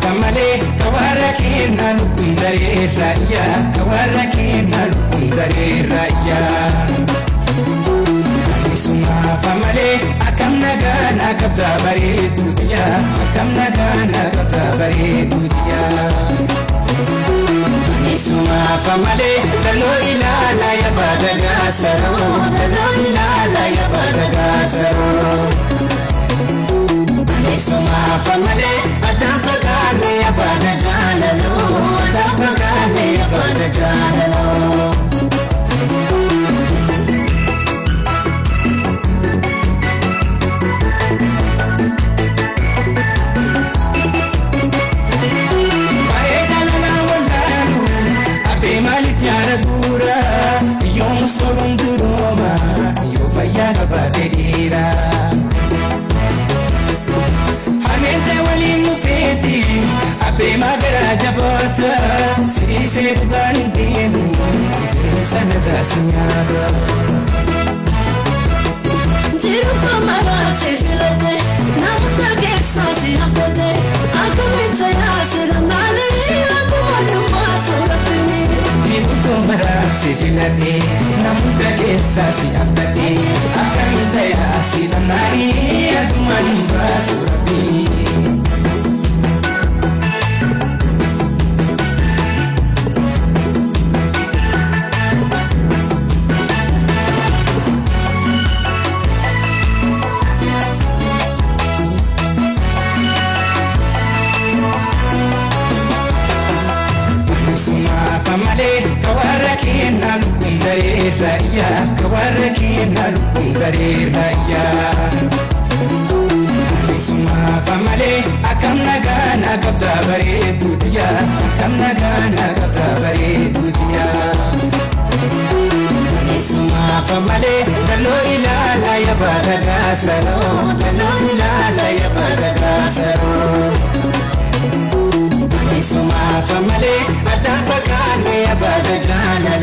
famale kawarakina lukundare raya kawarakina lukundare raya Isuma famale akamna gana kabda bare dutiya akamna gana kabda bare dutiya Isuma famale dalo ilala ya badaga saro dalo ilala ya badaga saro Isuma famale adafagane ya badajalalo adafagane ya badajalalo Storm to Roma, you fayaga badira. Hamente wali mufeti, abe magara jabota, si se gani vinu, sanada sinyara. Jiru kamara se filate, namuka gesa si apote, akumita ya siramale, akumanu masurapini. Tomara si filate, namuka gesa si abate, akamita ya siramari, akumanu masurapini. Famale kawarakina lukundare raya kawarakina lukundare raya Isuma famale akamna gana kabda bare dutiya akamna gana kabda bare dutiya Isuma famale dalo ilala ya badaga saro dalo ilala ya badaga saro Isuma famale adafagane ya badajana